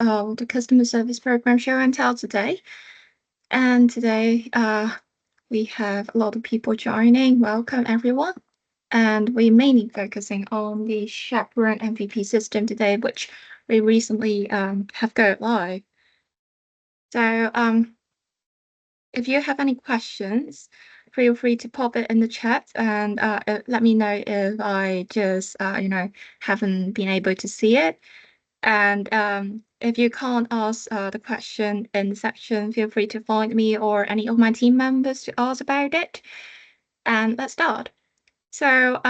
of the customer service program show and tell today. And today we have a lot of people joining. Welcome everyone. And we're mainly focusing on the Chaperone MVP system today, which we recently have go live. So if you have any questions, feel free to pop it in the chat and let me know if I just haven't been able to see it. And if you can't ask the question in the section, feel free to find me or any of my team members to ask about it. And let's start. So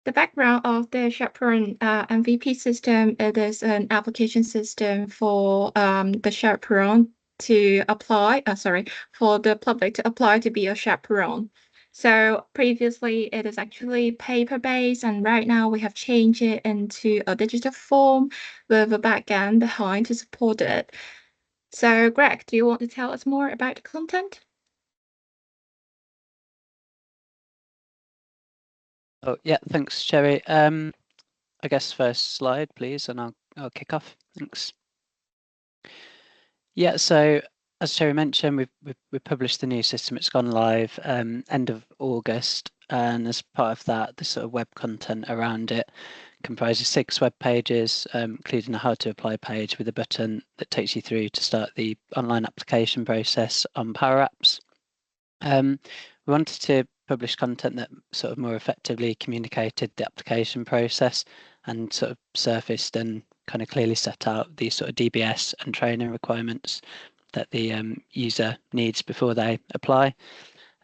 the background of the Chaperone MVP system, it is an application system for the chaperone to apply, for the public to apply to be a chaperone. So previously it is actually paper-based, and right now we have changed it into a digital form with a backend behind to support it. So Greg, do you want to tell us more about the content? Oh yeah, thanks, Cherry. I guess first slide, please, and I'll kick off. Thanks. Yeah, so as Cherry mentioned, we've published the new system. It's gone live end of August, and as part of that, the sort of web content around it comprises 6 web pages, including a how to apply page with a button that takes you through to start the online application process on Power Apps. We wanted to publish content that sort of more effectively communicated the application process and sort of surfaced and kind of clearly set out the sort of DBS and training requirements that the user needs before they apply.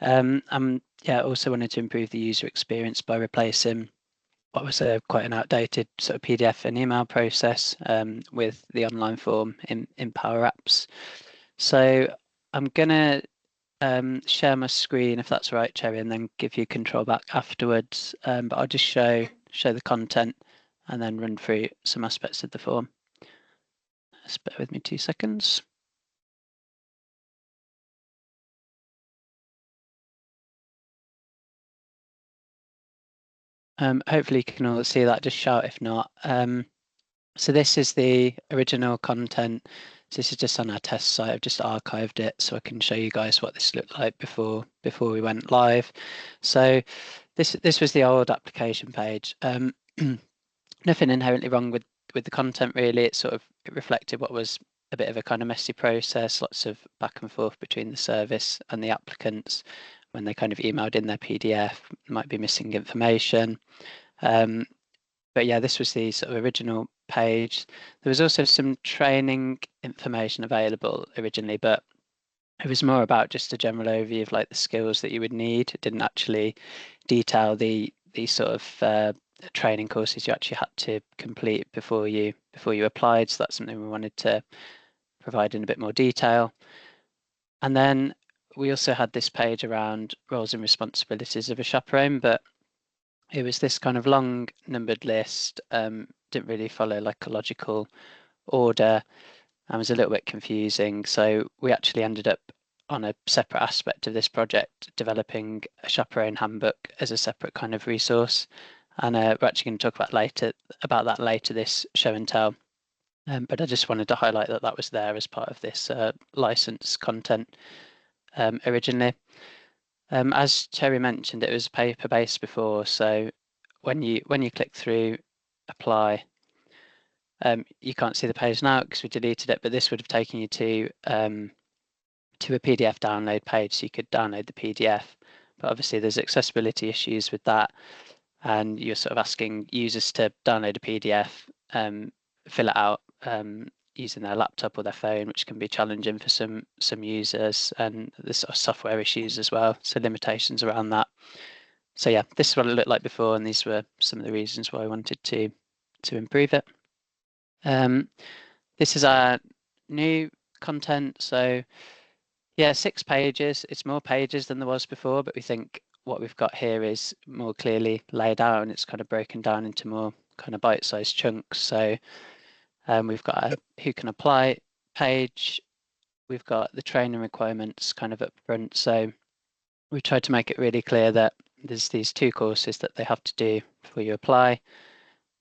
Yeah, also wanted to improve the user experience by replacing what was quite an outdated sort of PDF and email process with the online form in Power Apps. So I'm gonna share my screen if that's right, Cherry, and then give you control back afterwards. But I'll just show the content and then run through some aspects of the form. Just bear with me 2 seconds. Hopefully you can all see that, just shout if not. So this is the original content. So this is just on our test site. I've just archived it so I can show you guys what this looked like before we went live. So this was the old application page. Nothing inherently wrong with the content really. It reflected what was a bit of a kind of messy process, lots of back and forth between the service and the applicants when they kind of emailed in their PDF, might be missing information. But yeah, this was the sort of original page. There was also some training information available originally, but it was more about just a general overview of like the skills that you would need. It didn't actually detail the sort of training courses you actually had to complete before you applied. So that's something we wanted to provide in a bit more detail. And then we also had this page around roles and responsibilities of a chaperone, but it was this kind of long numbered list, didn't really follow like a logical order and was a little bit confusing. So we actually ended up on a separate aspect of this project developing a chaperone handbook as a separate kind of resource. And we're actually going to talk about that later this show and tell. But I just wanted to highlight that was there as part of this license content originally. As Cherry mentioned, it was paper-based before, so when you click through apply, you can't see the page now because we deleted it, but this would have taken you to a PDF download page, so you could download the PDF. But obviously there's accessibility issues with that, and you're sort of asking users to download a PDF, fill it out using their laptop or their phone, which can be challenging for some users, and there's sort of software issues as well, so limitations around that. So yeah, this is what it looked like before, and these were some of the reasons why I wanted to improve it. This is our new content. So yeah, 6 pages. It's more pages than there was before, but we think what we've got here is more clearly laid out, and it's kind of broken down into more kind of bite-sized chunks. So we've got a who can apply page. We've got the training requirements kind of up front. So we tried to make it really clear that there's these 2 courses that they have to do before you apply.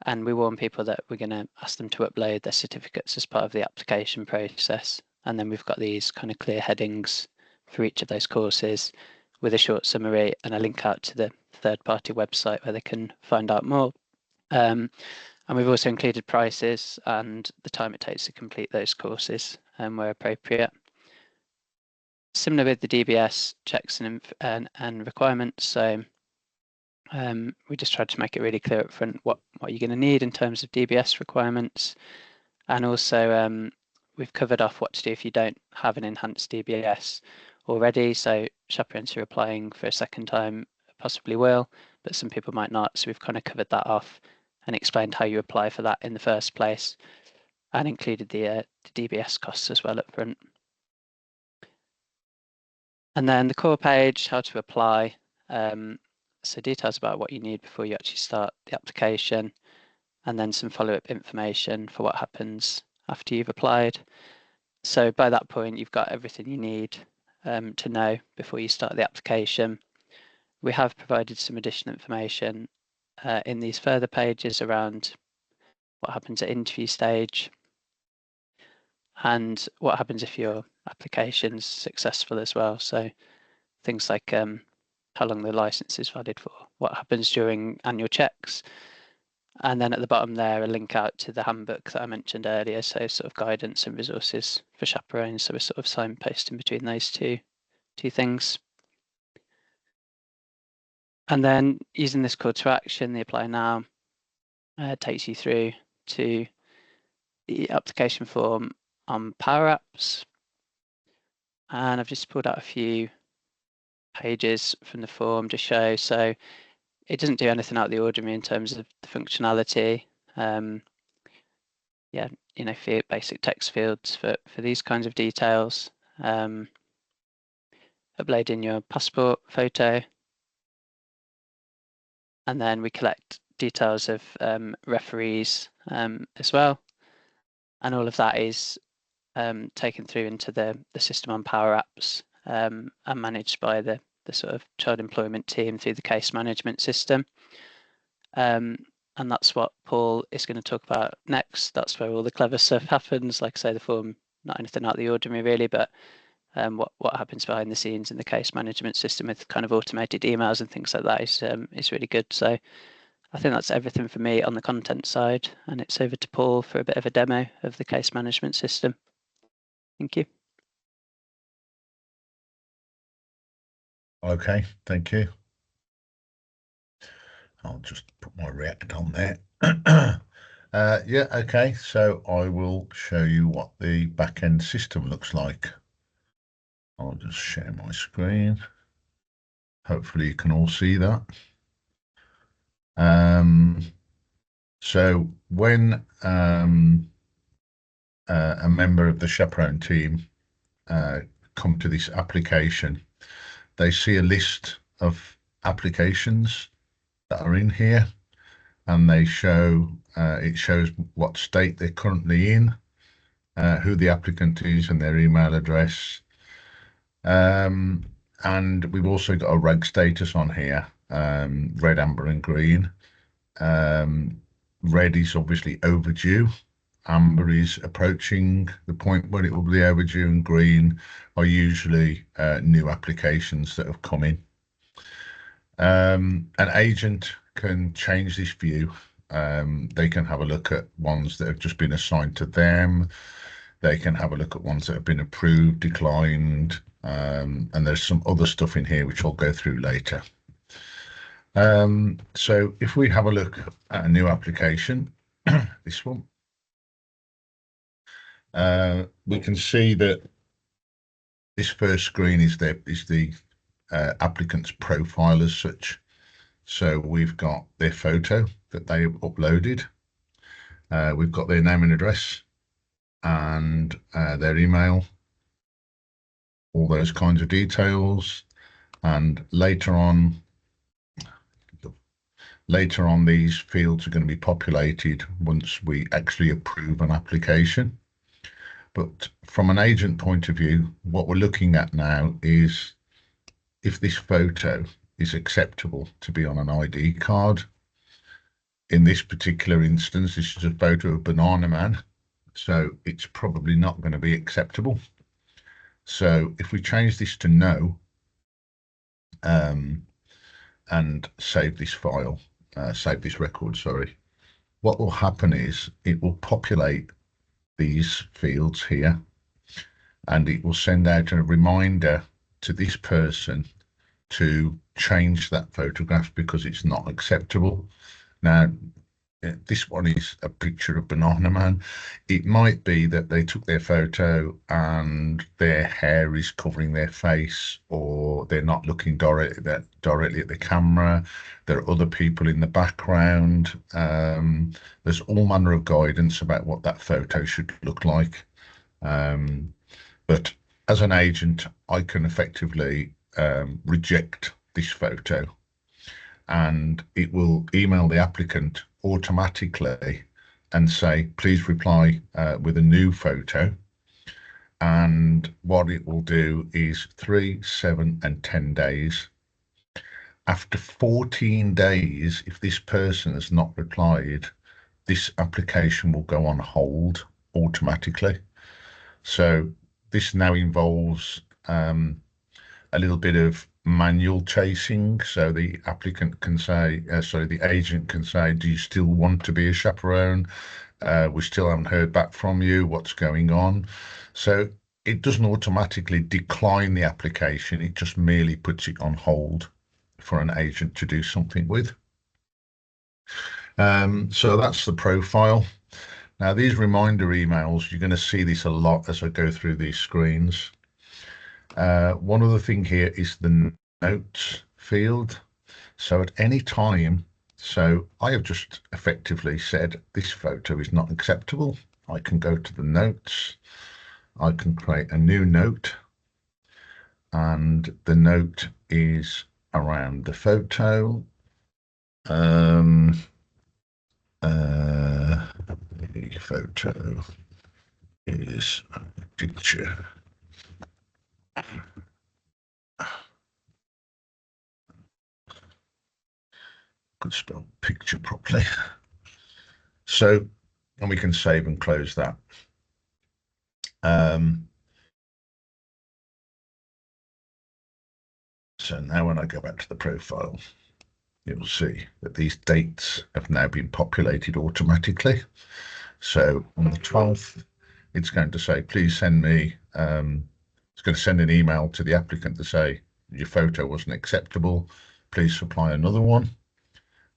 And we warn people that we're going to ask them to upload their certificates as part of the application process. And then we've got these kind of clear headings for each of those courses with a short summary and a link out to the third-party website where they can find out more. And we've also included prices and the time it takes to complete those courses where appropriate. Similar with the DBS checks and requirements. So we just tried to make it really clear up front what you're going to need in terms of DBS requirements. And also we've covered off what to do if you don't have an enhanced DBS already. So chaperones who are applying for a second time possibly will, but some people might not. So we've kind of covered that off and explained how you apply for that in the first place, and included the DBS costs as well up front. And then the core page, how to apply. So details about what you need before you actually start the application, and then some follow-up information for what happens after you've applied. So by that point, you've got everything you need to know before you start the application. We have provided some additional information in these further pages around what happens at interview stage and what happens if your application's successful as well. So things like how long the license is valid for, what happens during annual checks, and then at the bottom there a link out to the handbook that I mentioned earlier, so sort of guidance and resources for chaperones. So we're sort of signposting between those two things. And then using this call to action, the apply now, takes you through to the application form on Power Apps. And I've just pulled out a few pages from the form to show. So it doesn't do anything out of the ordinary in terms of the functionality. Yeah, you know, basic text fields for these kinds of details. Uploading your passport photo. And then we collect details of referees as well. And all of that is taken through into the system on Power Apps and managed by the sort of child employment team through the case management system. And that's what Paul is going to talk about next. That's where all the clever stuff happens. Like I say, the form, not anything out of the ordinary really, but what happens behind the scenes in the case management system with kind of automated emails and things like that is really good. So I think that's everything for me on the content side, and it's over to Paul for a bit of a demo of the case management system. Thank you. Okay, thank you. I'll just put my React on there. Yeah, okay, so I will show you what the back-end system looks like. I'll just share my screen. Hopefully you can all see that. So when a member of the chaperone team come to this application, they see a list of applications that are in here, and they show it shows what state they're currently in, who the applicant is, and their email address. And we've also got a reg status on here, red, amber, and green. Red is obviously overdue. Amber is approaching the point where it will be overdue, and green are usually new applications that have come in. An agent can change this view. They can have a look at ones that have just been assigned to them. They can have a look at ones that have been approved, declined, and there's some other stuff in here which I'll go through later. So if we have a look at a new application, this one, we can see that this first screen is the applicant's profile as such. So we've got their photo that they uploaded. We've got their name and address and their email, all those kinds of details. And later on, these fields are going to be populated once we actually approve an application. But from an agent point of view, what we're looking at now is if this photo is acceptable to be on an ID card. in this particular instance, this is a photo of Banana Man, so it's probably not going to be acceptable. So if we change this to no, and save this file, save this record, sorry, what will happen is it will populate these fields here, and it will send out a reminder to this person to change that photograph because it's not acceptable. Now, this one is a picture of Banana Man. It might be that they took their photo and their hair is covering their face, or they're not looking directly at the camera. There are other people in the background. There's all manner of guidance about what that photo should look like. But as an agent, I can effectively reject this photo, and it will email the applicant automatically and say, please reply with a new photo. And what it will do is 3, 7, and 10 days. After 14 days, if this person has not replied, this application will go on hold automatically. So this now involves a little bit of manual chasing. So the applicant can say, the agent can say, do you still want to be a chaperone? We still haven't heard back from you. What's going on? So it doesn't automatically decline the application. It just merely puts it on hold for an agent to do something with. So that's the profile. Now, these reminder emails, you're going to see this a lot as I go through these screens. One other thing here is the notes field. So at any time, so I have just effectively said this photo is not acceptable. I can go to the notes. I can create a new note, and the note is around the photo. The photo is a picture. Could spell picture properly. So, and we can save and close that. So now when I go back to the profile, you'll see that these dates have now been populated automatically. So on the 12th, it's going to say, please send me, it's going to send an email to the applicant to say, your photo wasn't acceptable, please supply another one.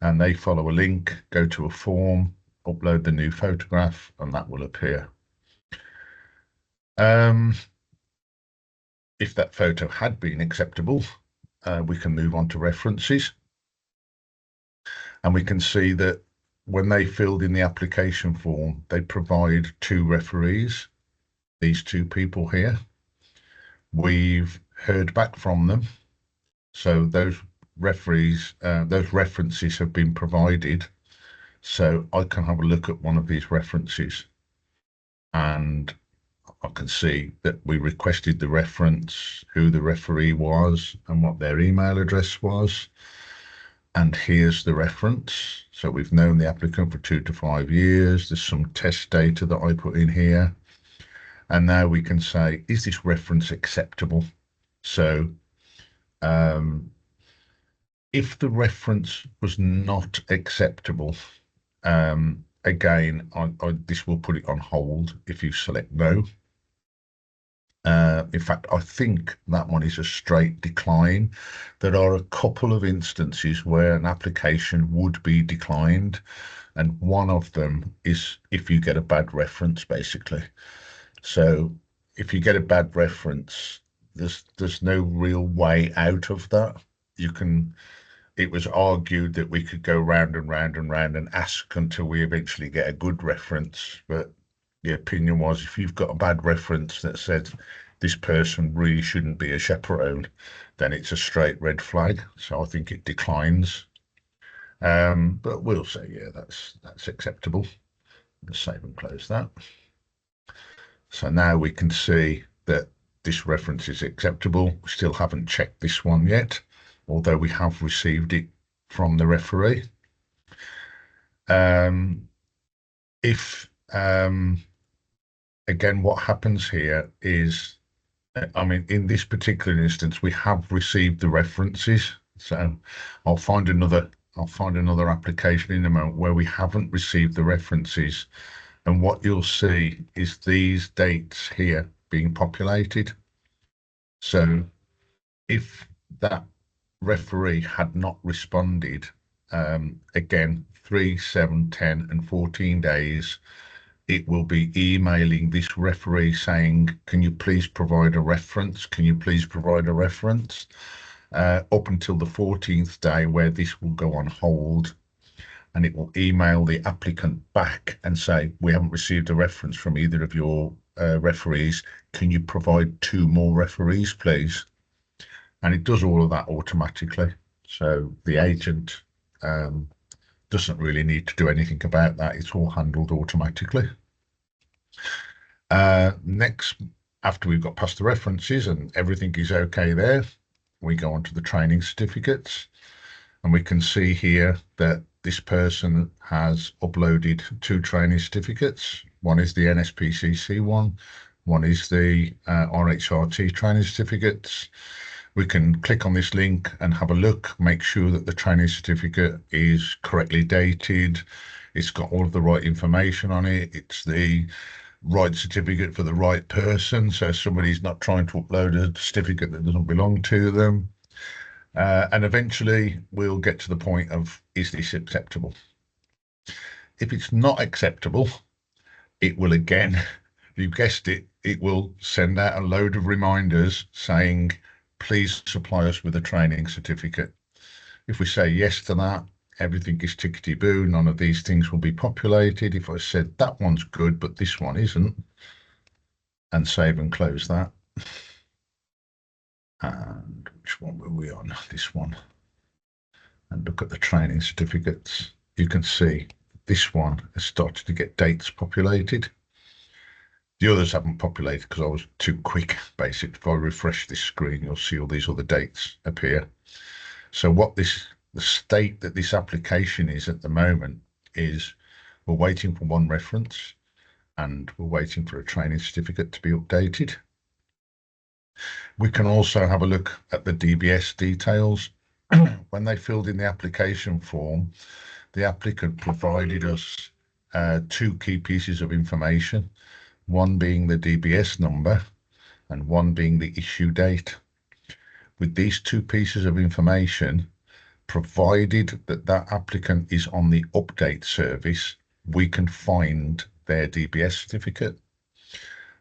And they follow a link, go to a form, upload the new photograph, and that will appear. If that photo had been acceptable, we can move on to references. And we can see that when they filled in the application form, they provide 2 referees, these 2 people here. We've heard back from them. So those referees, those references have been provided. So I can have a look at one of these references, and I can see that we requested the reference, who the referee was, and what their email address was. And here's the reference. So we've known the applicant for 2 to 5 years. There's some test data that I put in here. And now we can say, is this reference acceptable? So if the reference was not acceptable, again, this will put it on hold if you select no. In fact, I think that one is a straight decline. There are a couple of instances where an application would be declined, and one of them is if you get a bad reference, basically. So if you get a bad reference, there's no real way out of that. It was argued that we could go round and round and round and ask until we eventually get a good reference, but the opinion was, if you've got a bad reference that said this person really shouldn't be a chaperone, then it's a straight red flag. So I think it declines. But we'll say, yeah, that's acceptable. Let's save and close that. So now we can see that this reference is acceptable. We still haven't checked this one yet, although we have received it from the referee. If again, what happens here is, I mean, in this particular instance, we have received the references. So I'll find another application in a moment where we haven't received the references. And what you'll see is these dates here being populated. So if that referee had not responded, again, 3, 7, 10, and 14 days, it will be emailing this referee saying, can you please provide a reference? Can you please provide a reference? Up until the 14th day, where this will go on hold, and it will email the applicant back and say, we haven't received a reference from either of your referees. Can you provide 2 more referees, please? And it does all of that automatically. So the agent doesn't really need to do anything about that. It's all handled automatically. Next, after we've got past the references and everything is okay there, we go on to the training certificates, and we can see here that this person has uploaded 2 training certificates. One is the NSPCC one is the RHRT training certificates. We can click on this link and have a look, make sure that the training certificate is correctly dated. It's got all of the right information on it. It's the right certificate for the right person. So somebody's not trying to upload a certificate that doesn't belong to them. And eventually we'll get to the point of, is this acceptable? If it's not acceptable, it will again, you guessed it, it will send out a load of reminders saying, please supply us with a training certificate. If we say yes to that, everything is tickety-boo. None of these things will be populated. If I said that one's good, but this one isn't, and save and close that. And which one were we on? This one. And look at the training certificates. You can see this one has started to get dates populated. The others haven't populated because I was too quick. Basically, if I refresh this screen, you'll see all these other dates appear. So what the state that this application is at the moment is we're waiting for 1 reference, and we're waiting for a training certificate to be updated. We can also have a look at the DBS details. When they filled in the application form, the applicant provided us 2 key pieces of information, one being the DBS number and one being the issue date. With these 2 pieces of information, provided that that applicant is on the update service, we can find their DBS certificate.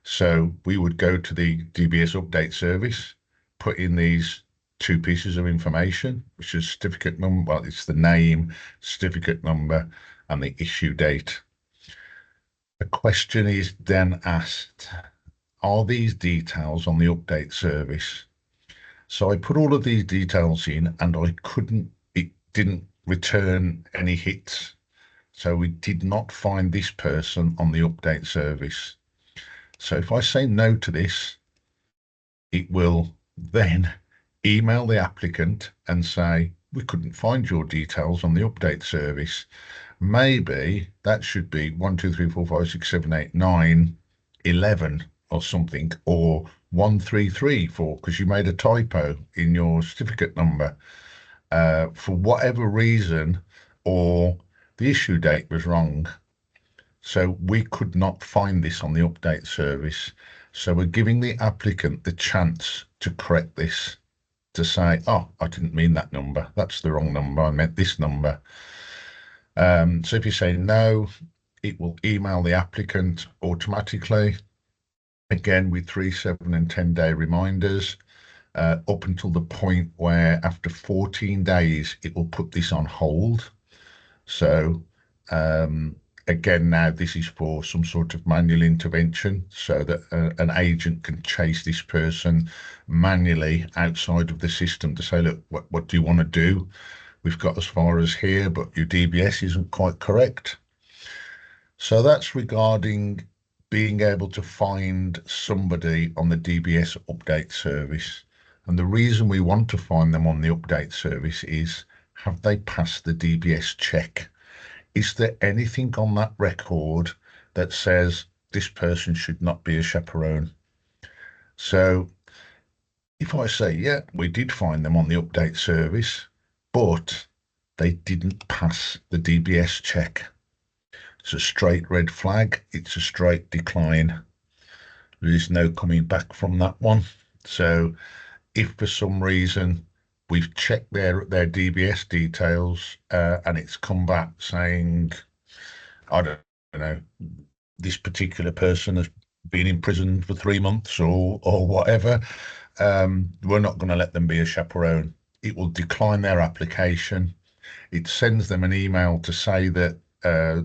So we would go to the DBS update service, put in these 2 pieces of information, which is certificate number, well, it's the name, certificate number, and the issue date. The question is then asked, are these details on the update service? So I put all of these details in, and it didn't return any hits. So we did not find this person on the update service. So if I say no to this, it will then email the applicant and say, we couldn't find your details on the update service. Maybe that should be 1, 2, 3, 4, 5, 6, 7, 8, 9, 11 or something, or 1, 3, 3, 4, because you made a typo in your certificate number for whatever reason, or the issue date was wrong. So we could not find this on the update service. So we're giving the applicant the chance to correct this, to say, oh, I didn't mean that number. That's the wrong number. I meant this number. So if you say no, it will email the applicant automatically, again with 3, 7, and 10-day reminders, up until the point where after 14 days, it will put this on hold. So again, now this is for some sort of manual intervention, so that an agent can chase this person manually outside of the system to say, look, what do you want to do? We've got as far as here, but your DBS isn't quite correct. So that's regarding being able to find somebody on the DBS update service. And the reason we want to find them on the update service is, have they passed the DBS check? is there anything on that record that says this person should not be a chaperone? So if I say, yeah, we did find them on the update service, but they didn't pass the DBS check, it's a straight red flag. It's a straight decline. There is no coming back from that one. So if for some reason we've checked their DBS details and it's come back saying, I don't know, this particular person has been in prison for 3 months or whatever, we're not going to let them be a chaperone. It will decline their application. It sends them an email to say that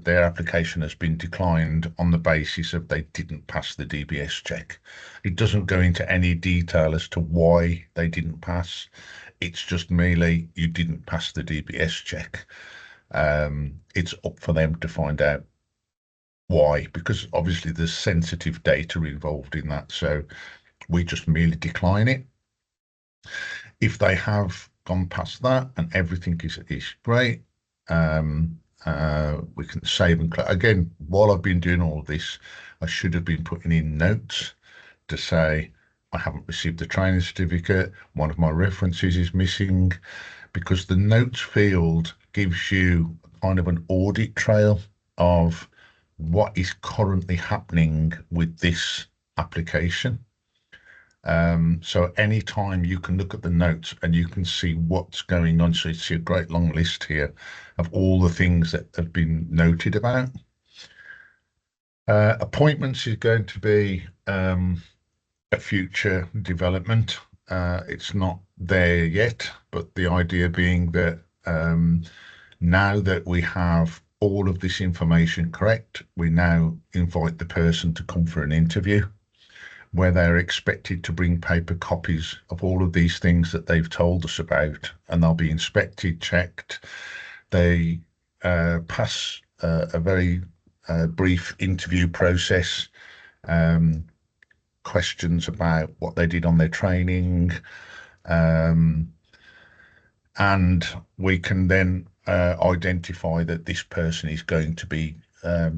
their application has been declined on the basis of they didn't pass the DBS check. It doesn't go into any detail as to why they didn't pass. It's just merely you didn't pass the DBS check. It's up for them to find out why, because obviously there's sensitive data involved in that. So we just merely decline it. If they have gone past that and everything is great, we can save and close. Again, while I've been doing all of this, I should have been putting in notes to say I haven't received the training certificate, one of my references is missing, because the notes field gives you kind of an audit trail of what is currently happening with this application. So anytime you can look at the notes and you can see what's going on. So you see a great long list here of all the things that have been noted about. Appointments is going to be a future development. It's not there yet, but the idea being that now that we have all of this information correct, we now invite the person to come for an interview, where they're expected to bring paper copies of all of these things that they've told us about, and they'll be inspected, checked. They pass a very brief interview process, questions about what they did on their training, and we can then identify that this person is going to be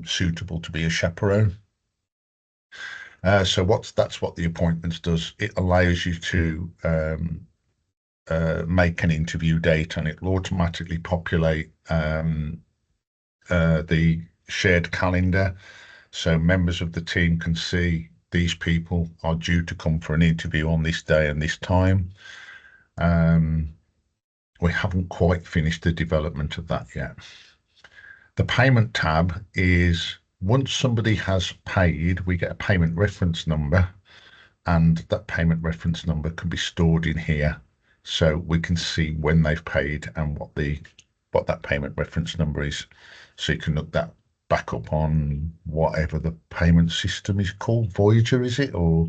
suitable to be a chaperone. So that's what the appointments does. It allows you to make an interview date, and it will automatically populate the shared calendar, so members of the team can see these people are due to come for an interview on this day and this time. We haven't quite finished the development of that yet. The payment tab is, once somebody has paid, we get a payment reference number, and that payment reference number can be stored in here, so we can see when they've paid and what that payment reference number is. So you can look that back up on whatever the payment system is called, Voyager, is it, or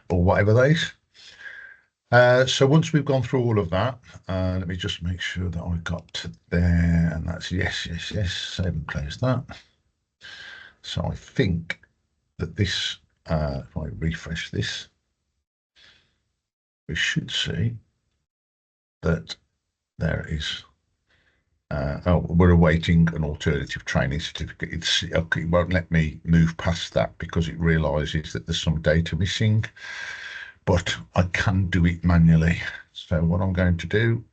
whatever that is. So once we've gone through all of that, let me just make sure that I got to there, and that's yes, save and close that. So I think that this, if I refresh this, we should see that there is, we're awaiting an alternative training certificate. It won't let me move past that because it realizes that there's some data missing, but I can do it manually. So what I'm going to do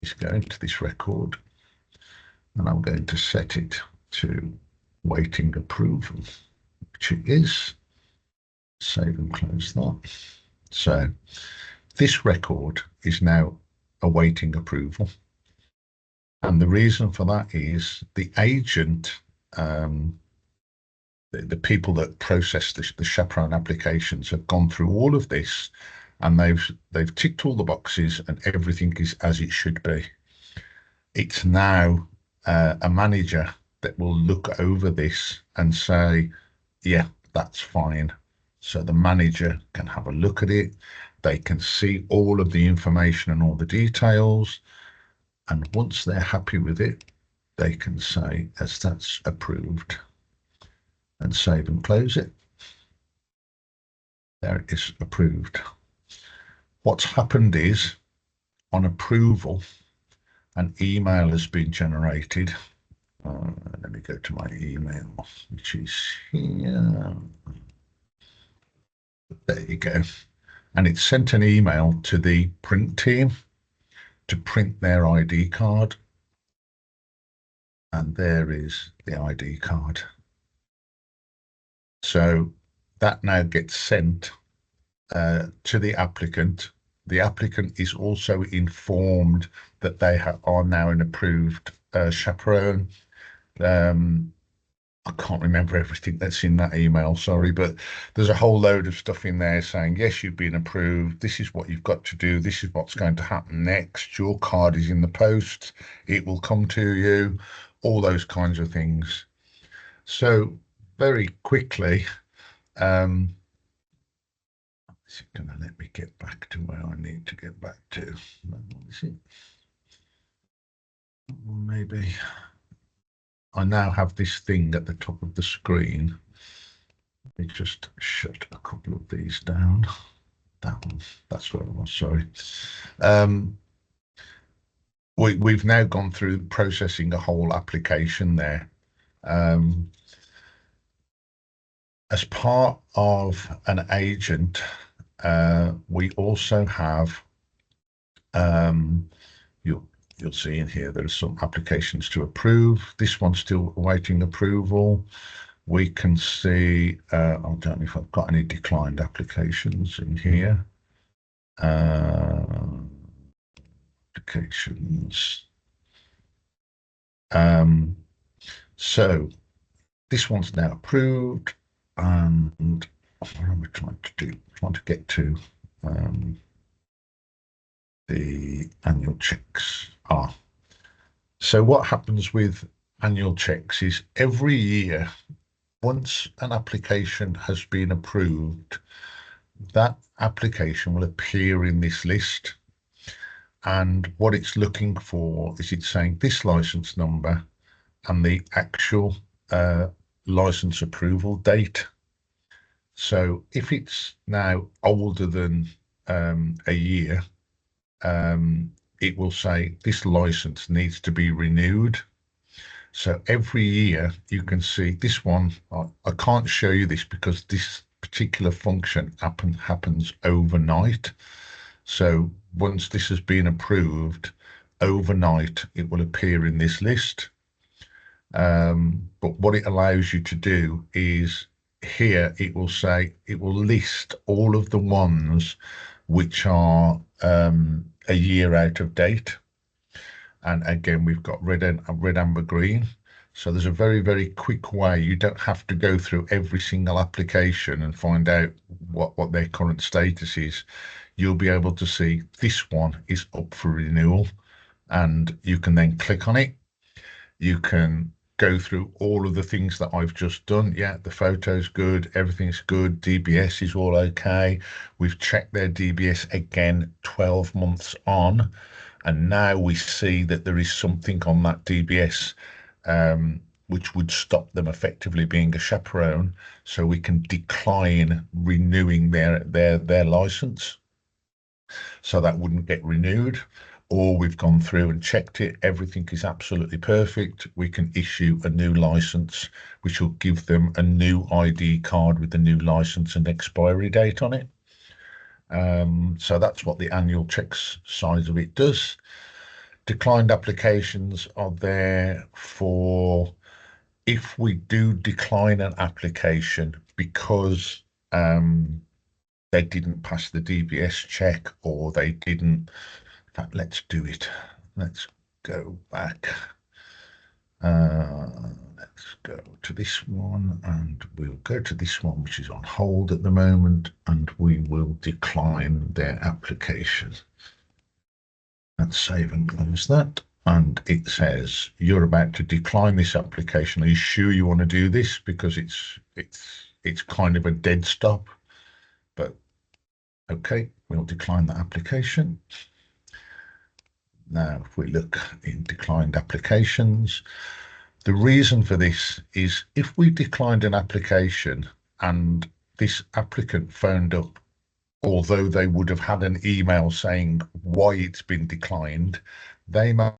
is go into this record, and I'm going to set it to waiting approval, which it is. Save and close that. So this record is now awaiting approval. And the reason for that is the agent, the people that process the chaperone applications have gone through all of this, and they've ticked all the boxes and everything is as it should be. It's now a manager that will look over this and say, yeah, that's fine. So the manager can have a look at it. They can see all of the information and all the details. And once they're happy with it, they can say, as that's approved, and save and close it. There it is, approved. What's happened is, on approval, an email has been generated Let me go to my email, which is here. There you go. And it sent an email to the print team to print their ID card. And there is the ID card. So that now gets sent to the applicant. The applicant is also informed that they are now an approved chaperone. I can't remember everything that's in that email, sorry, but there's a whole load of stuff in there saying, yes, you've been approved. This is what you've got to do. This is what's going to happen next. Your card is in the post. It will come to you, all those kinds of things. So very quickly, is it going to let me get back to where I need to get back to? Is it? Maybe. I now have this thing at the top of the screen. Let me just shut a couple of these down. That one, that's where I was, sorry. We've now gone through processing a whole application there. As part of an agent, we also have, you'll see in here, there are some applications to approve. This one's still awaiting approval. We can see, I don't know if I've got any declined applications in here. Applications. So this one's now approved, and what am I trying to do? Trying to get to the annual checks. So what happens with annual checks is every year, once an application has been approved, that application will appear in this list. And what it's looking for is it's saying this license number and the actual license approval date. So if it's now older than a year, it will say this license needs to be renewed. So every year you can see this one. I can't show you this because this particular function happens overnight. So once this has been approved, overnight it will appear in this list. But what it allows you to do is here it will say, it will list all of the ones which are a year out of date. And again, we've got red, amber, green. So there's a very, very quick way. You don't have to go through every single application and find out what their current status is. You'll be able to see this one is up for renewal, and you can then click on it. You can go through all of the things that I've just done. Yeah, the photo's good, everything's good, DBS is all okay. We've checked their DBS again 12 months on, and now we see that there is something on that DBS which would stop them effectively being a chaperone, so we can decline renewing their license. So that wouldn't get renewed. Or we've gone through and checked it, everything is absolutely perfect, we can issue a new license, which will give them a new ID card with the new license and expiry date on it. So that's what the annual checks side of it does. Declined applications are there for if we do decline an application because they didn't pass the DBS check, or they didn't. In fact, let's do it. Let's go back. Let's go to this one, and we'll go to this one, which is on hold at the moment, and we will decline their application. Let's save and close that. And it says you're about to decline this application. Are you sure you want to do this? Because it's kind of a dead stop. But okay, we'll decline the application. Now, if we look in declined applications, the reason for this is if we declined an application and this applicant phoned up, although they would have had an email saying why it's been declined, they might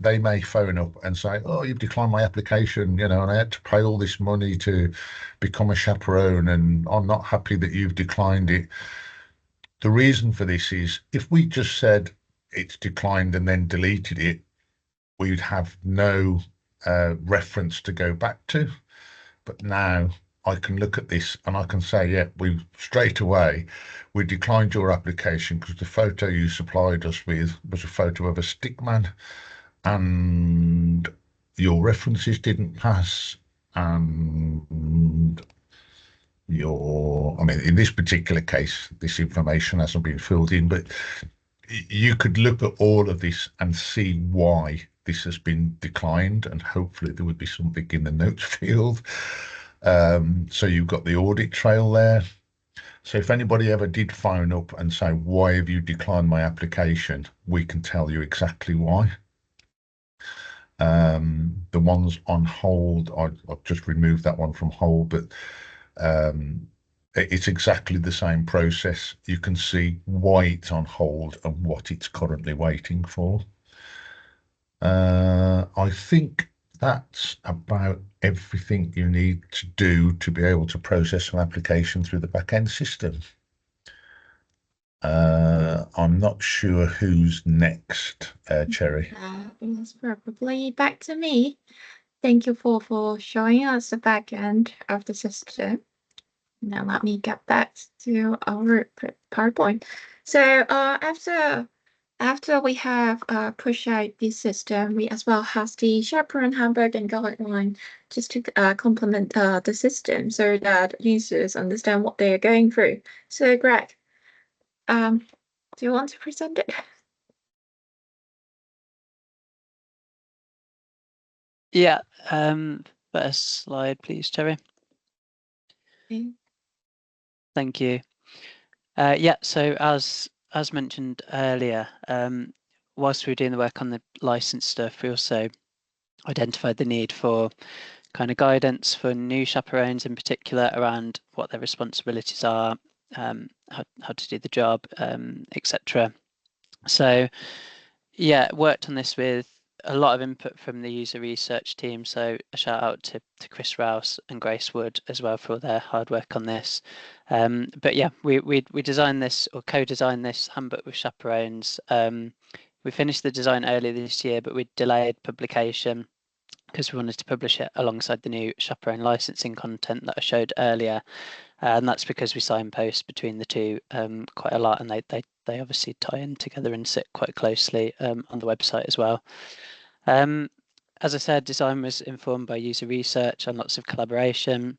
they may phone up and say, "Oh, you've declined my application, and I had to pay all this money to become a chaperone, and I'm not happy that you've declined it." The reason for this is if we just said it's declined and then deleted it, we'd have no reference to go back to. But now I can look at this and I can say, yeah, we straight away, we declined your application because the photo you supplied us with was a photo of a stickman and your references didn't pass. And in this particular case, this information hasn't been filled in, but you could look at all of this and see why this has been declined, and hopefully there would be something in the notes field. So you've got the audit trail there. So if anybody ever did phone up and say, "Why have you declined my application?" we can tell you exactly why. The ones on hold, I've just removed that one from hold, but it's exactly the same process. You can see why it's on hold and what it's currently waiting for. I think that's about everything you need to do to be able to process an application through the back-end system. I'm not sure who's next, Cherry. It's probably back to me. Thank you for showing us the back end of the system. Now let me get back to our PowerPoint. So after we have pushed out this system, we as well have the chaperone handbook and guideline just to complement the system so that users understand what they are going through. So Greg, do you want to present it? Yeah. First slide, please, Cherry. Okay. Thank you. Yeah. So as mentioned earlier, whilst we were doing the work on the license stuff, we also identified the need for kind of guidance for new chaperones in particular around what their responsibilities are, how to do the job, etc. So yeah, worked on this with a lot of input from the user research team. So a shout out to Chris Rouse and Grace Wood as well for their hard work on this. But yeah, we designed this or co-designed this handbook with chaperones. We finished the design earlier this year, but we delayed publication because we wanted to publish it alongside the new chaperone licensing content that I showed earlier. And that's because we signpost between the two quite a lot, and they obviously tie in together and sit quite closely on the website as well. As I said, design was informed by user research and lots of collaboration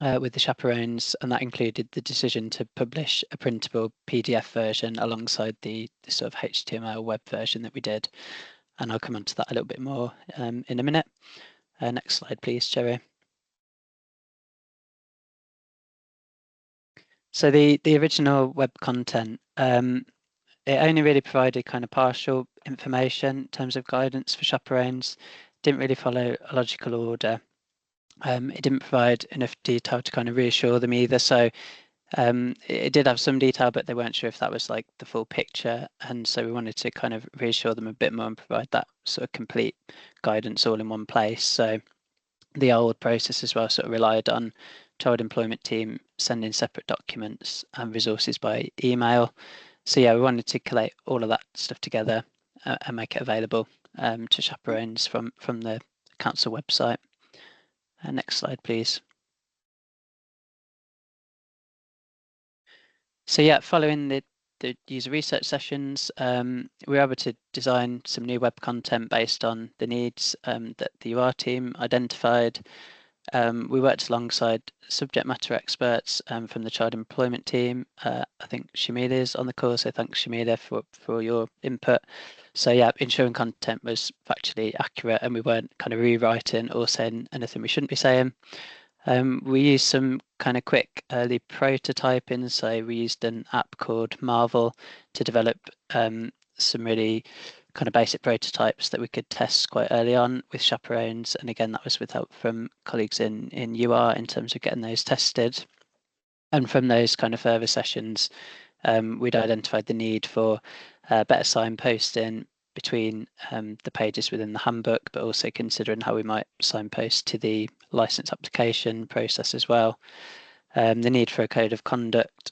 with the chaperones, and that included the decision to publish a printable PDF version alongside the sort of HTML web version that we did. And I'll come on to that a little bit more in a minute. Next slide, please, Cherry. So the original web content, it only really provided kind of partial information in terms of guidance for chaperones, didn't really follow a logical order. It didn't provide enough detail to kind of reassure them either. So it did have some detail, but they weren't sure if that was like the full picture. And so we wanted to kind of reassure them a bit more and provide that sort of complete guidance all in one place. So the old process as well sort of relied on child employment team sending separate documents and resources by email. So yeah, we wanted to collate all of that stuff together and make it available to chaperones from the council website. Next slide, please. So yeah, following the user research sessions, we were able to design some new web content based on the needs that the UR team identified. We worked alongside subject matter experts from the child employment team. I think Shamila is on the call, so thanks Shamila for your input. So yeah, ensuring content was factually accurate and we weren't kind of rewriting or saying anything we shouldn't be saying. We used some kind of quick early prototyping. So we used an app called Marvel to develop some really kind of basic prototypes that we could test quite early on with chaperones. And again, that was with help from colleagues in UR in terms of getting those tested. And from those kind of further sessions, we'd identified the need for better signposting, between the pages within the handbook, but also considering how we might signpost to the license application process as well. The need for a code of conduct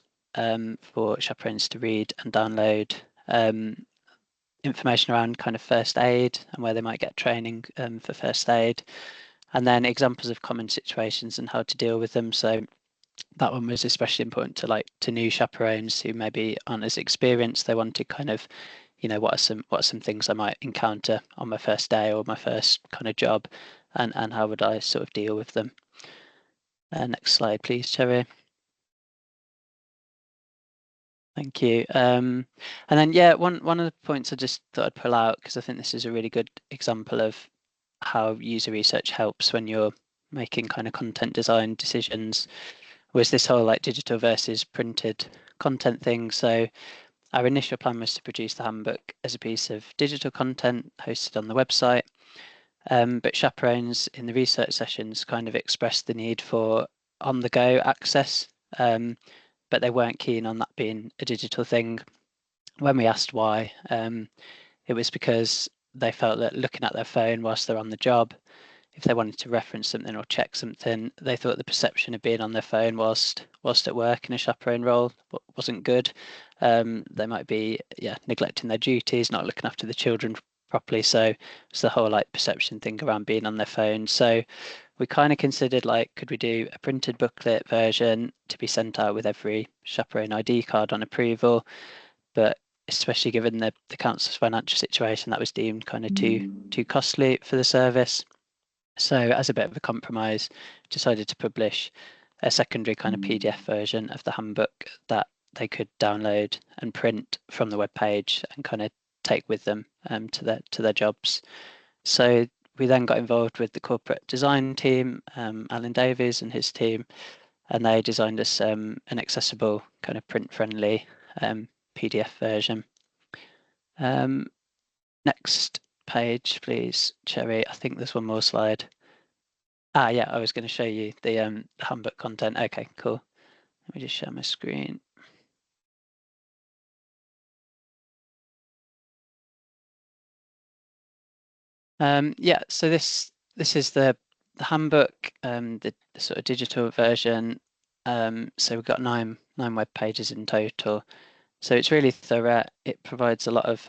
for chaperones to read and download, information around kind of first aid and where they might get training for first aid, and then examples of common situations and how to deal with them. So that one was especially important to new chaperones who maybe aren't as experienced. They wanted kind of, what are some things I might encounter on my first day or my first kind of job, and how would I sort of deal with them. Next slide, please, Cherry. Thank you. And then, one of the points I just thought I'd pull out, because I think this is a really good example of how user research helps when you're making kind of content design decisions, was this whole digital versus printed content thing. So our initial plan was to produce the handbook as a piece of digital content hosted on the website. But chaperones in the research sessions kind of expressed the need for on-the-go access, but they weren't keen on that being a digital thing. When we asked why, it was because they felt that looking at their phone whilst they're on the job, if they wanted to reference something or check something, they thought the perception of being on their phone whilst at work in a chaperone role wasn't good. They might be neglecting their duties, not looking after the children properly. So it's the whole perception thing around being on their phone. So we kind of considered could we do a printed booklet version to be sent out with every chaperone ID card on approval, but especially given the council's financial situation, that was deemed kind of too costly for the service. So as a bit of a compromise, decided to publish a secondary kind of PDF version of the handbook that they could download and print from the webpage and kind of take with them to their jobs. So we then got involved with the corporate design team, Alan Davies and his team, and they designed us an accessible kind of print-friendly PDF version. Next page, please, Cherry. I think there's one more slide. Yeah, I was going to show you the handbook content. Okay, cool. Let me just share my screen. So this is the handbook, the sort of digital version. So we've got nine web pages in total. So it's really thorough. It provides a lot of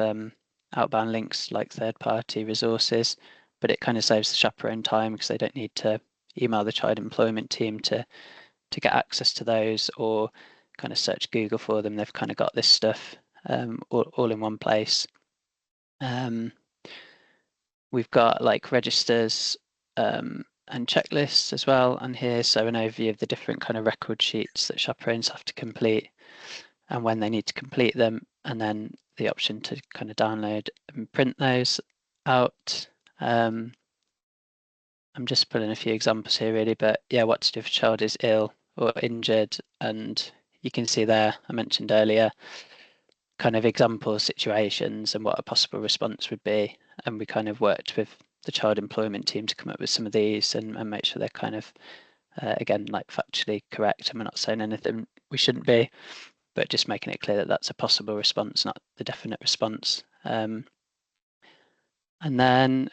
outbound links like third-party resources, but it kind of saves the chaperone time because they don't need to email the child employment team to get access to those or kind of search Google for them. They've kind of got this stuff all in one place. We've got registers and checklists as well on here. So an overview of the different kind of record sheets that chaperones have to complete and when they need to complete them, and then the option to kind of download and print those out. I'm just putting a few examples here really, but what to do if a child is ill or injured, and you can see there, I mentioned earlier, kind of example situations and what a possible response would be, and we kind of worked with the child employment team to come up with some of these and make sure they're kind of again factually correct, and we're not saying anything we shouldn't be, but just making it clear that that's a possible response, not the definite response. And then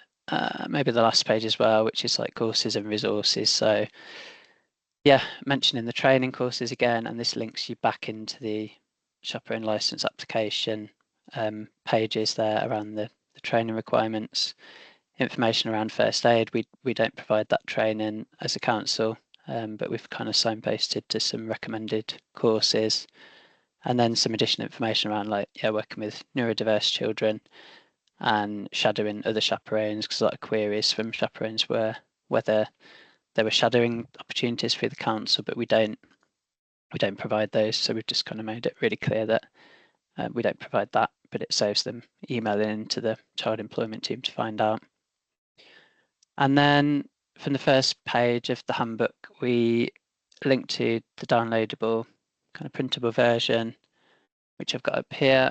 maybe the last page as well, which is courses and resources. So mentioning the training courses again, and this links you back into the chaperone license application pages there around the training requirements. Information around first aid, we don't provide that training as a council, but we've kind of signposted to some recommended courses. And then some additional information around working with neurodiverse children and shadowing other chaperones, because a lot of queries from chaperones were whether there were shadowing opportunities for the council, but we don't provide those. So we've just kind of made it really clear that we don't provide that, but it saves them emailing into the child employment team to find out. And then from the first page of the handbook, we link to the downloadable kind of printable version, which I've got up here.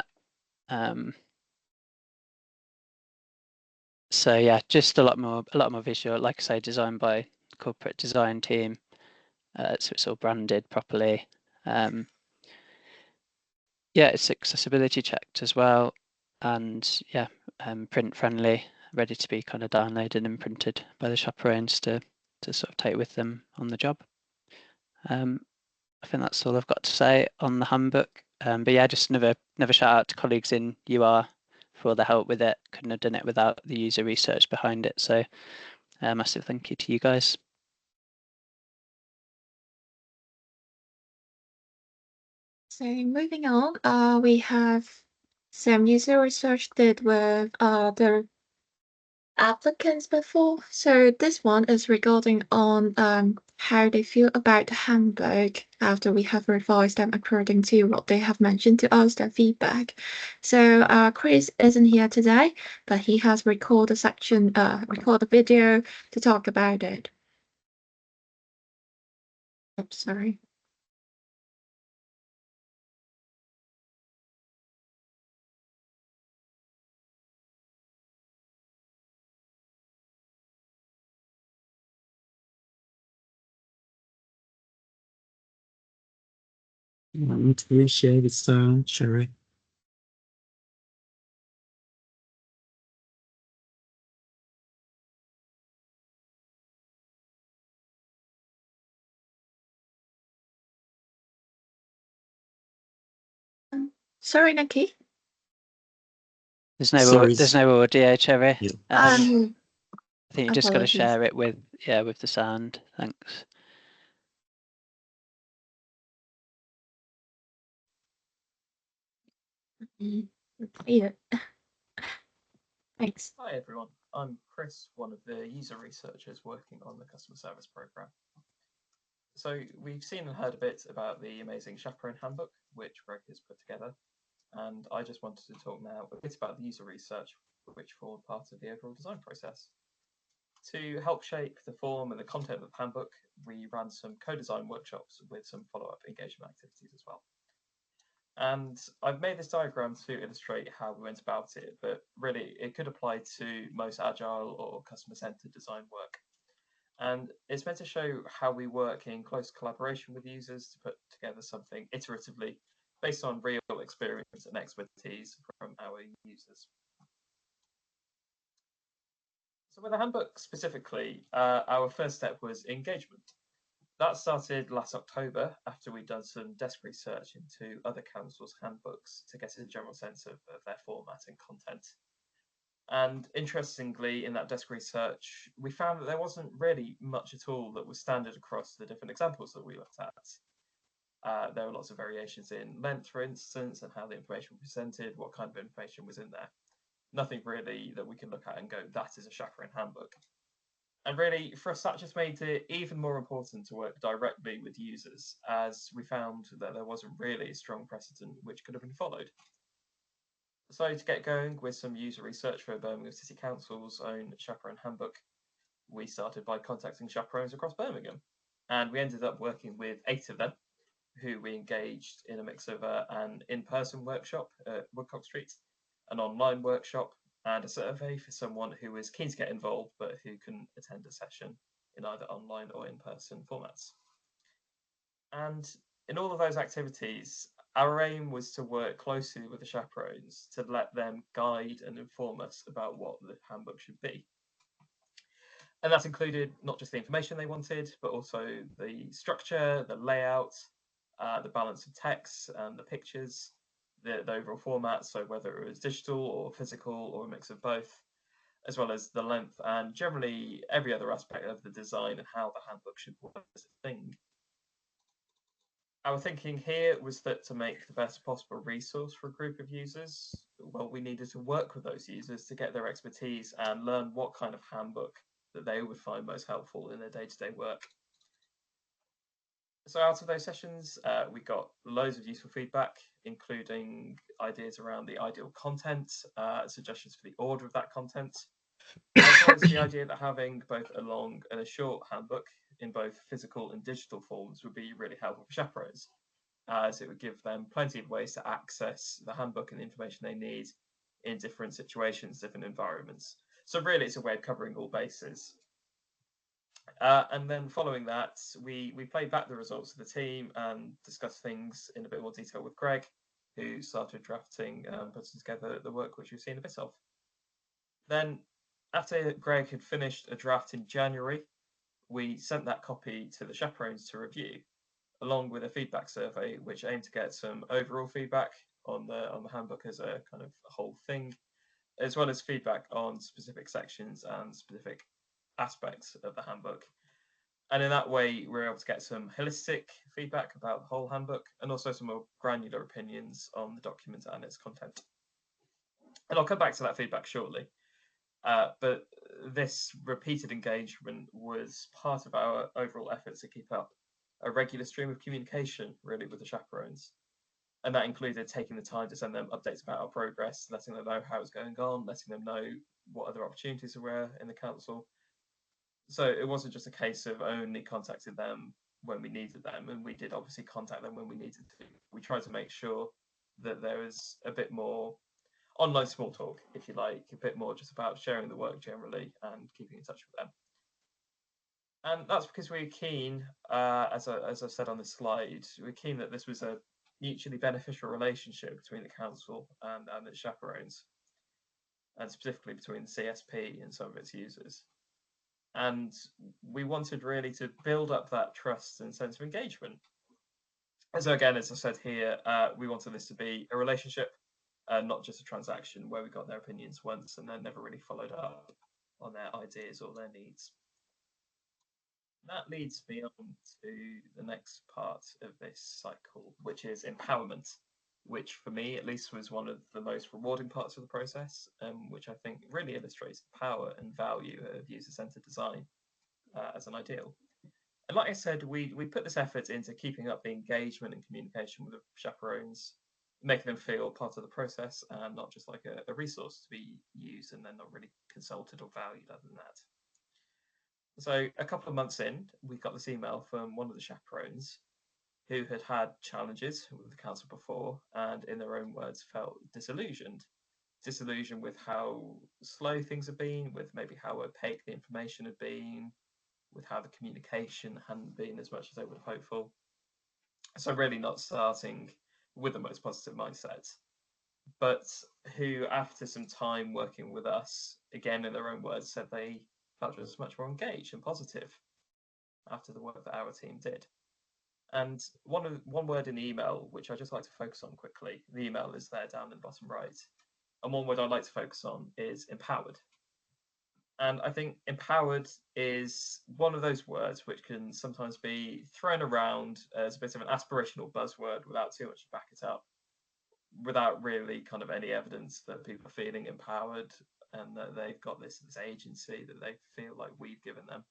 So just a lot more visual, like I say, designed by the corporate design team. So it's all branded properly. It's accessibility checked as well. And print friendly, ready to be kind of downloaded and printed by the chaperones to sort of take with them on the job. I think that's all I've got to say on the handbook. But yeah, just another shout out to colleagues in UR for all the help with it. Couldn't have done it without the user research behind it. So massive thank you to you guys. So moving on, we have some user research did with the applicants before. So this one is regarding on how they feel about the handbook after we have revised them according to what they have mentioned to us, their feedback. So Chris isn't here today, but he has recorded a video to talk about it. Oops, sorry. You want me to share the sound, Sherry? Sorry, Nikki. There's no Sorry. audio, Cherry. Yeah. I think you just got to Apologies. share it with the sound. Thanks. Yeah. Thanks. Hi everyone, I'm Chris, one of the user researchers working on the customer service program. So we've seen and heard a bit about the amazing Chaperone Handbook, which Greg has put together, and I just wanted to talk now a bit about the user research, which formed part of the overall design process. To help shape the form and the content of the handbook, we ran some co-design workshops with some follow-up engagement activities as well. And I've made this diagram to illustrate how we went about it, but really it could apply to most agile or customer-centered design work. And it's meant to show how we work in close collaboration with users to put together something iteratively based on real experience and expertise from our users. So with the handbook specifically, our first step was engagement. That started last October after we'd done some desk research into other councils' handbooks to get a general sense of their format and content. And interestingly, in that desk research, we found that there wasn't really much at all that was standard across the different examples that we looked at. There were lots of variations in length, for instance, and how the information was presented, what kind of information was in there. Nothing really that we can look at and go, that is a Chaperone handbook. And really, for us, that just made it even more important to work directly with users, as we found that there wasn't really a strong precedent which could have been followed. So to get going with some user research for Birmingham City Council's own Chaperone handbook, we started by contacting chaperones across Birmingham. And we ended up working with 8 of them, who we engaged in a mix of an in-person workshop at Woodcock Street, an online workshop, and a survey for someone who was keen to get involved but who couldn't attend a session in either online or in-person formats. And in all of those activities, our aim was to work closely with the chaperones to let them guide and inform us about what the handbook should be. And that included not just the information they wanted, but also the structure, the layout, the balance of text and the pictures, the overall format, so whether it was digital or physical or a mix of both, as well as the length and generally every other aspect of the design and how the handbook should work as a thing. Our thinking here was that to make the best possible resource for a group of users, well, we needed to work with those users to get their expertise and learn what kind of handbook that they would find most helpful in their day-to-day work. So out of those sessions, we got loads of useful feedback, including ideas around the ideal content, suggestions for the order of that content, as well as the idea that having both a long and a short handbook in both physical and digital forms would be really helpful for chaperones, as it would give them plenty of ways to access the handbook and the information they need in different situations, different environments. So really, it's a way of covering all bases. And then following that, we played back the results of the team and discussed things in a bit more detail with Greg, who started drafting and putting together the work which we've seen a bit of. Then, after Greg had finished a draft in January, we sent that copy to the chaperones to review, along with a feedback survey, which aimed to get some overall feedback on the handbook as a kind of whole thing, as well as feedback on specific sections and specific aspects of the handbook. And in that way, we're able to get some holistic feedback about the whole handbook and also some more granular opinions on the document and its content. And I'll come back to that feedback shortly. But this repeated engagement was part of our overall efforts to keep up a regular stream of communication, really, with the chaperones. And that included taking the time to send them updates about our progress, letting them know how it's going on, letting them know what other opportunities there were in the council. So it wasn't just a case of only contacting them when we needed them, and we did obviously contact them when we needed to. We tried to make sure that there was a bit more online small talk, if you like, a bit more just about sharing the work generally and keeping in touch with them. And that's because we're keen, as I've said on this slide, we're keen that this was a mutually beneficial relationship between the council and its chaperones, and specifically between the CSP and some of its users. And we wanted really to build up that trust and sense of engagement. And so again, as I said here, we wanted this to be a relationship, not just a transaction where we got their opinions once and then never really followed up on their ideas or their needs. That leads me on to the next part of this cycle, which is empowerment, which for me at least was one of the most rewarding parts of the process, which I think really illustrates the power and value of user-centered design as an ideal. And like I said, we put this effort into keeping up the engagement and communication with the chaperones, making them feel part of the process and not just like a resource to be used and then not really consulted or valued other than that. So a couple of months in, we got this email from one of the chaperones who had had challenges with the council before and, in their own words, felt disillusioned with how slow things had been, with maybe how opaque the information had been, with how the communication hadn't been as much as they would have hoped for. So really not starting with the most positive mindset, but who, after some time working with us, again, in their own words, said they felt just much more engaged and positive after the work that our team did. And one word in the email, which I just like to focus on quickly, the email is there down in the bottom right. And one word I'd like to focus on is empowered. And I think empowered is one of those words which can sometimes be thrown around as a bit of an aspirational buzzword without too much to back it up, without really kind of any evidence that people are feeling empowered and that they've got this agency that they feel like we've given them.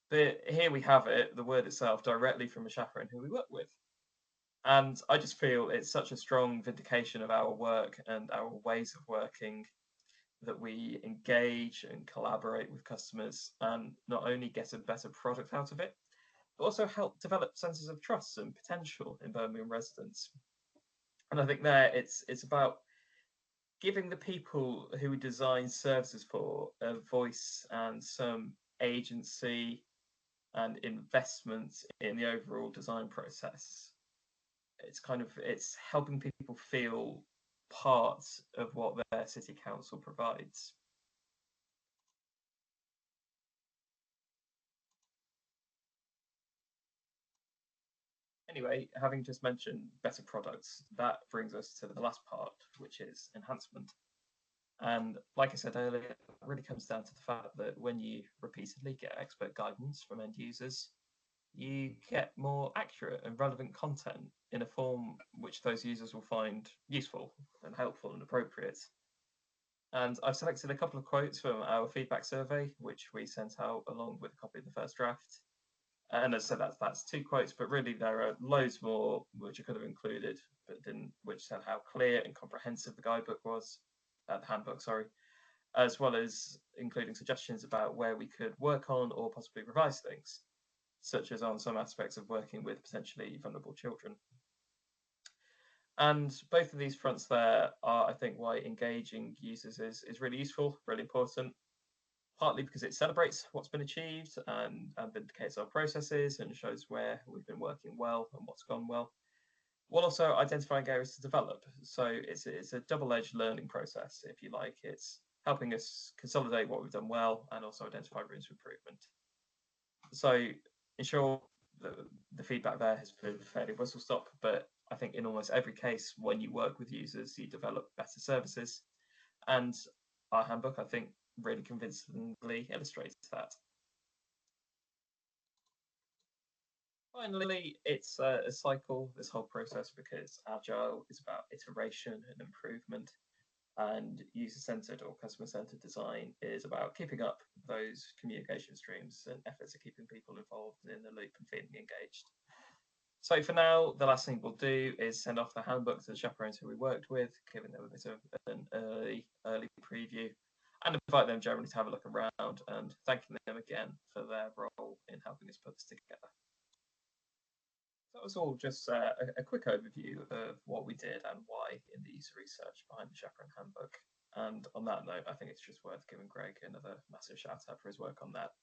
But here we have it, the word itself, directly from a chaperone who we work with. And I just feel it's such a strong vindication of our work and our ways of working that we engage and collaborate with customers and not only get a better product out of it, but also help develop senses of trust and potential in Birmingham residents. And I think there it's about giving the people who we design services for a voice and some agency and investment in the overall design process. It's helping people feel part of what their city council provides. Anyway, having just mentioned better products, that brings us to the last part, which is enhancement. And like I said earlier, it really comes down to the fact that when you repeatedly get expert guidance from end users, you get more accurate and relevant content in a form which those users will find useful and helpful and appropriate. And I've selected a couple of quotes from our feedback survey, which we sent out along with a copy of the first draft. And as I said, that's 2 quotes, but really there are loads more which I could have included, but didn't, which said how clear and comprehensive the guidebook was, the handbook, sorry, as well as including suggestions about where we could work on or possibly revise things, such as on some aspects of working with potentially vulnerable children. And both of these fronts there are, I think, why engaging users is really useful, really important, partly because it celebrates what's been achieved and vindicates our processes and shows where we've been working well and what's gone well, while also identifying areas to develop. So it's a double-edged learning process, if you like. It's helping us consolidate what we've done well and also identify rooms for improvement. So in short, the feedback there has been fairly whistle stop, but I think in almost every case, when you work with users, you develop better services. And our handbook, I think, really convincingly illustrates that. Finally, it's a cycle, this whole process, because Agile is about iteration and improvement, and user-centered or customer-centered design is about keeping up those communication streams and efforts of keeping people involved and in the loop and feeling engaged. So for now, the last thing we'll do is send off the handbook to the chaperones who we worked with, giving them a bit of an early preview, and invite them generally to have a look around and thanking them again for their role in helping us put this together. That was all just a quick overview of what we did and why in the user research behind the Chaperone Handbook. And on that note, I think it's just worth giving Greg another massive shout out for his work on that.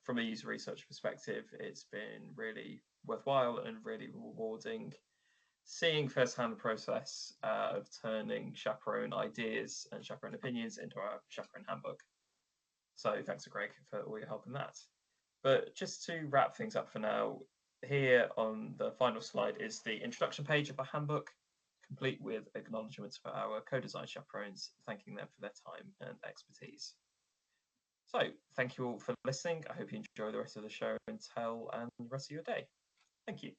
From a user research perspective, it's been really worthwhile and really rewarding seeing firsthand the process of turning Chaperone ideas and Chaperone opinions into our Chaperone Handbook. So thanks to Greg for all your help in that. But just to wrap things up for now, here on the final slide is the introduction page of our handbook, complete with acknowledgements for our co-design chaperones, thanking them for their time and expertise. So thank you all for listening. I hope you enjoy the rest of the show and tell and the rest of your day. Thank you.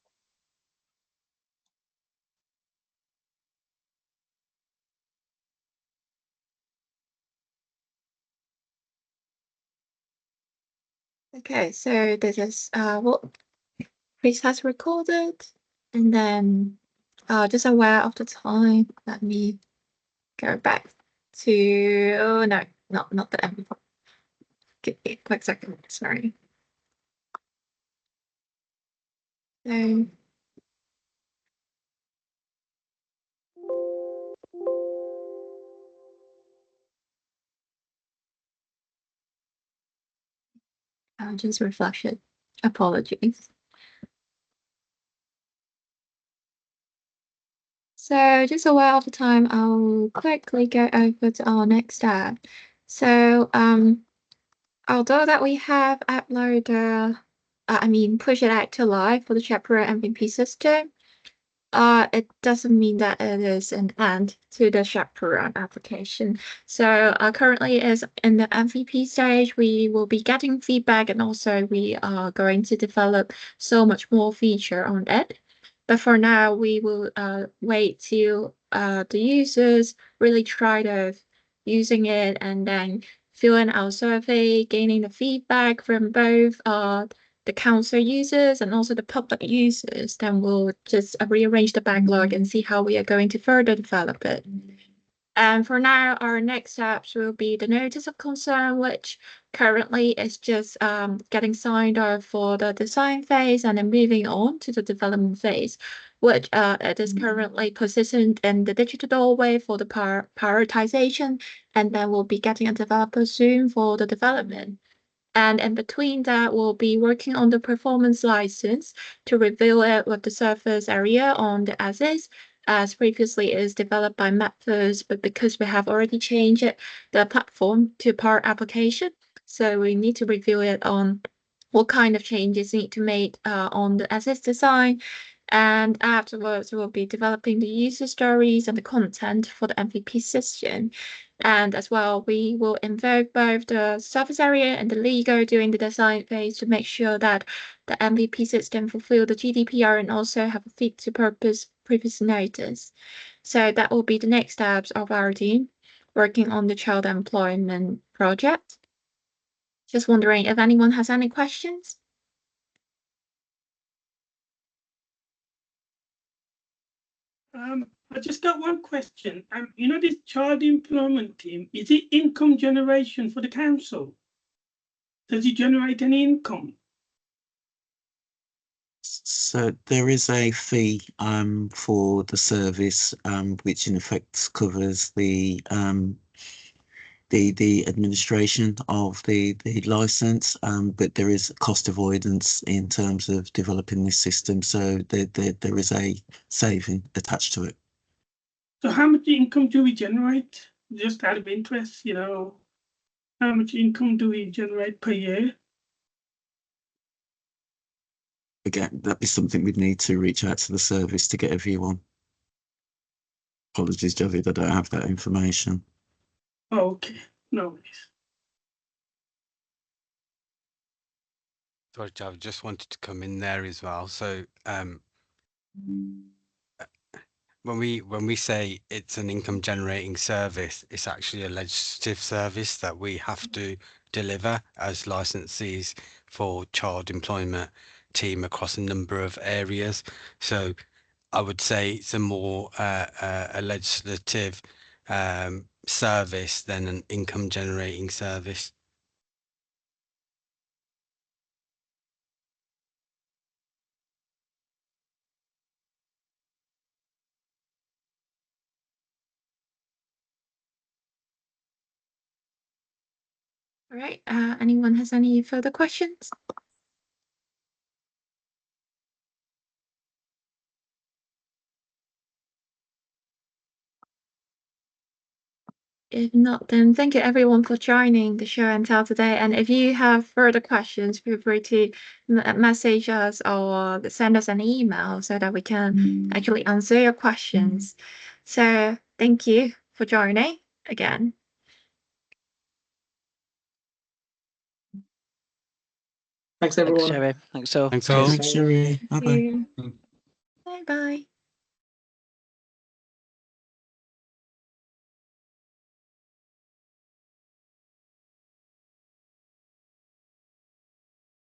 Okay, so this is what Chris has recorded, and then just aware of the time, let me go back to, oh no, not the MP4. Give me a quick second, sorry. So I'll just refresh it. Apologies. So just aware of the time, I'll quickly go over to our next step. So although that we have uploaded, push it out to live for the Chaperone MVP system, it doesn't mean that it is an end to the Chaperone application. So currently is in the MVP stage. We will be getting feedback, and also we are going to develop so much more feature on it. But for now, we will wait till the users really try to using it, and then fill in our survey, gaining the feedback from both the council users and also the public users. Then we'll just rearrange the backlog and see how we are going to further develop it. And for now, our next steps will be the notice of concern, which currently is just getting signed off for the design phase and then moving on to the development phase, which it is currently positioned in the digital doorway for the prioritization, and then we'll be getting a developer soon for the development. And in between that, we'll be working on the performance license to reveal it with the surface area on the as-is, as previously is developed by Mapverse, but because we have already changed it, the platform to part application, so we need to review it on what kind of changes need to make on the as-is design. And afterwards, we'll be developing the user stories and the content for the MVP system. And as well, we will invoke both the surface area and the Lego during the design phase to make sure that the MVP system fulfill the GDPR and also have a fit to purpose previous notice. So that will be the next steps of our team working on the child employment project. Just wondering if anyone has any questions. I just got one question. You know, this child employment team, is it income generation for the council? Does it generate any income? So there is a fee for the service, which in effect covers the administration of the license, but there is cost avoidance in terms of developing this system. So there is a saving attached to it. So how much income do we generate just out of interest, you know, how much income do we generate per year? Again, that'd be something we'd need to reach out to the service to get a view on. Apologies, Javid, I don't have that information. Oh, okay, no worries. Sorry, I just wanted to come in there as well. So when we say it's an income generating service, it's actually a legislative service that we have to deliver as licensees for child employment team across a number of areas. So I would say it's a more a legislative service than an income generating service. All right. Anyone has any further questions? If not, then thank you everyone for joining the show and tell today. And if you have further questions, feel free to message us or send us an email so that we can actually answer your questions. So thank you for joining again. Thanks, Thanks, everyone. Sherry. Thanks all. Thanks all. Thanks, Sherry. Bye bye. Bye bye.